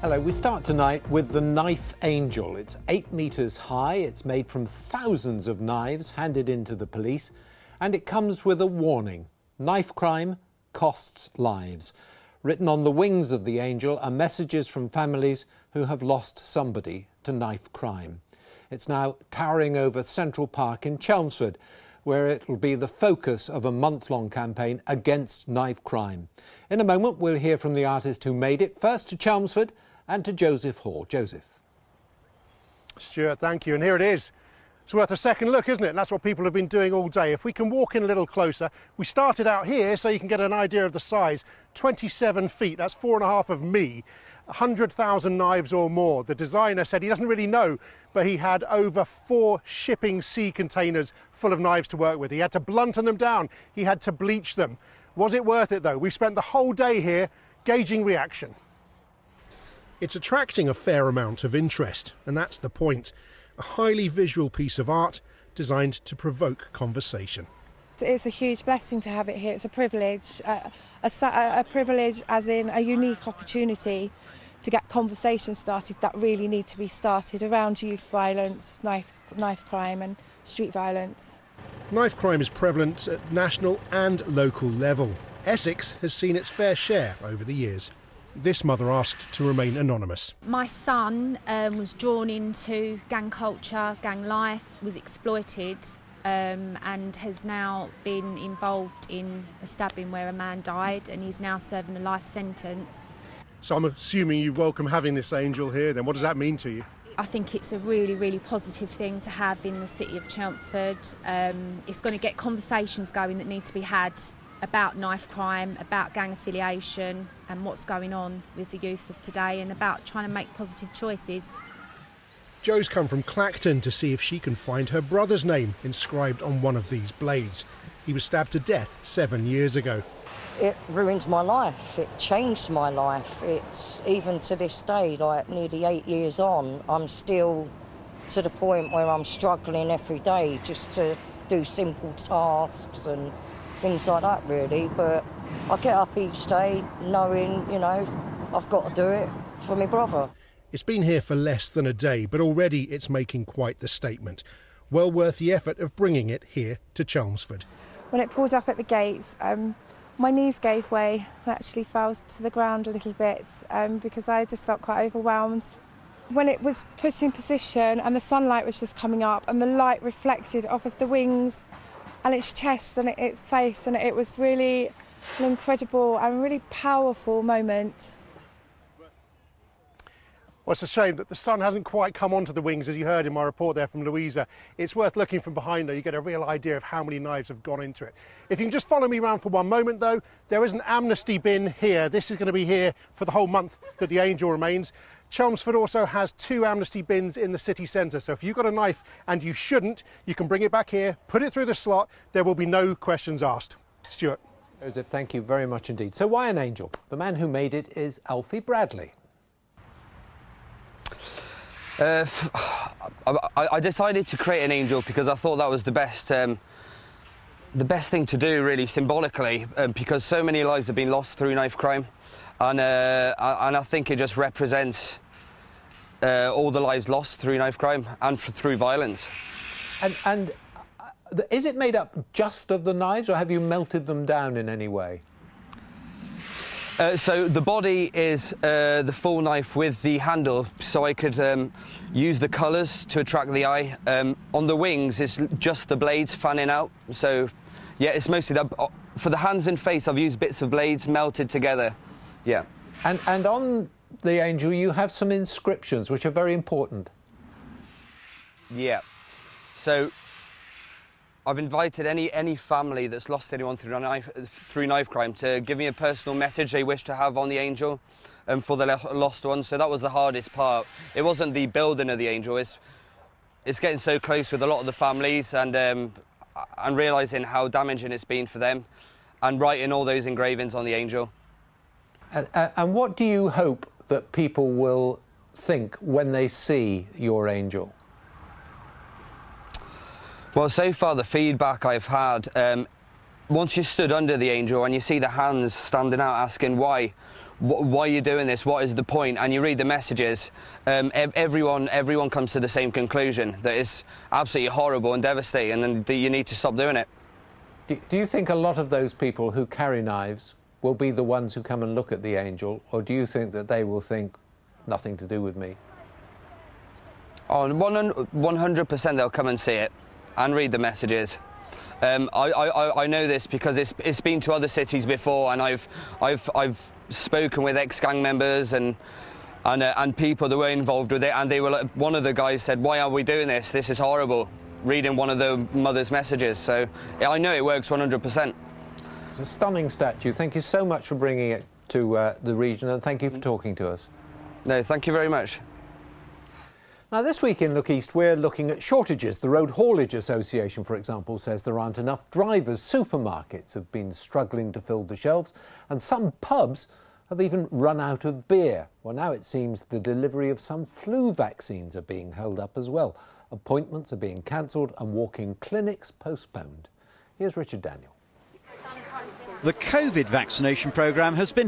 Hello, we start tonight with the Knife Angel. It's 8 metres high, it's made from thousands of knives handed in to the police, and it comes with a warning. Knife crime costs lives. Written on the wings of the angel are messages from families who have lost somebody to knife crime. It's now towering over Central Park in Chelmsford, where it will be the focus of a month-long campaign against knife crime. In a moment, we'll hear from the artist who made it, first to Chelmsford and to Joseph Hall. Joseph. Stuart, thank you. And here it is. It's worth a second look, isn't it? And that's what people have been doing all day. If we can walk in a little closer, we started out here so you can get an idea of the size. 27 feet, that's 4.5 of me. 100,000 knives or more. The designer said he doesn't really know, but he had over 4 shipping sea containers full of knives to work with. He had to blunten them down. He had to bleach them. Was it worth it, though? We've spent the whole day here gauging reaction. It's attracting a fair amount of interest, and that's the point. A highly visual piece of art designed to provoke conversation. It's a huge blessing to have it here. It's a privilege, a privilege as in a unique opportunity to get conversations started that really need to be started around youth violence, knife crime and street violence. Knife crime is prevalent at national and local level. Essex has seen its fair share over the years. This mother asked to remain anonymous. My son was drawn into gang culture, gang life, was exploited and has now been involved in a stabbing where a man died, and he's now serving a life sentence. So I'm assuming you welcome having this angel here then. What does that mean to you? I think it's a really, really positive thing to have in the city of Chelmsford. It's going to get conversations going that need to be had about knife crime, about gang affiliation and what's going on with the youth of today, and about trying to make positive choices. Jo's come from Clacton to see if she can find her brother's name inscribed on one of these blades. He was stabbed to death 7 years ago. It ruined my life, it changed my life. It's even to this day, like nearly 8 years on, I'm still to the point where I'm struggling every day just to do simple tasks and things like that, really. But I get up each day knowing, you know, I've got to do it for my brother. It's been here for less than a day, but already it's making quite the statement. Well worth the effort of bringing it here to Chelmsford. When it pulled up at the gates, my knees gave way and actually fell to the ground a little bit because I just felt quite overwhelmed. When it was put in position and the sunlight was just coming up and the light reflected off of the wings and its chest and its face, and it was really an incredible and really powerful moment. Well, it's a shame that the sun hasn't quite come onto the wings, as you heard in my report there from Louisa. It's worth looking from behind her. You get a real idea of how many knives have gone into it. If you can just follow me around for one moment, though, there is an amnesty bin here. This is going to be here for the whole month that the angel remains. Chelmsford also has 2 amnesty bins in the city centre. So if you've got a knife and you shouldn't, you can bring it back here, put it through the slot. There will be no questions asked. Stuart. Joseph, thank you very much indeed. So why an angel? The man who made it is Alfie Bradley. I decided to create an angel because I thought that was the best thing to do, really, symbolically, because so many lives have been lost through knife crime, and I think it just represents all the lives lost through knife crime and through violence. And is it made up just of the knives, or have you melted them down in any way? So the body is the full knife with the handle, so I could use the colours to attract the eye. On the wings, it's just the blades fanning out. So, yeah, it's mostly that. For the hands and face, I've used bits of blades melted together. Yeah. And on the angel, you have some inscriptions, which are very important. Yeah. So I've invited any family that's lost anyone through knife crime to give me a personal message they wish to have on the angel for the lost ones. So that was the hardest part. It wasn't the building of the angel. It's getting so close with a lot of the families and realising how damaging it's been for them and writing all those engravings on the angel. And what do you hope that people will think when they see your angel? Well, so far the feedback I've had, once you stood under the angel and you see the hands standing out asking why why are you doing this? What is the point? And you read the messages, everyone comes to the same conclusion, that it's absolutely horrible and devastating, and that you need to stop doing it. Do you think a lot of those people who carry knives will be the ones who come and look at the Angel, or do you think that they will think nothing to do with me? Oh, 100% they'll come and see it and read the messages. I know this because it's been to other cities before, and I've spoken with ex-gang members and people that were involved with it, and they were like, one of the guys said, "Why are we doing this? This is horrible." Reading one of the mother's messages, so yeah, I know it works 100%. It's a stunning statue. Thank you so much for bringing it to the region, and thank you for talking to us. No, thank you very much. Now, this week in Look East, we're looking at shortages. The Road Haulage Association, for example, says there aren't enough drivers. Supermarkets have been struggling to fill the shelves, and some pubs have even run out of beer. Well, now it seems the delivery of some flu vaccines are being held up as well. Appointments are being cancelled and walk-in clinics postponed. Here's Richard Daniel. The COVID vaccination programme has been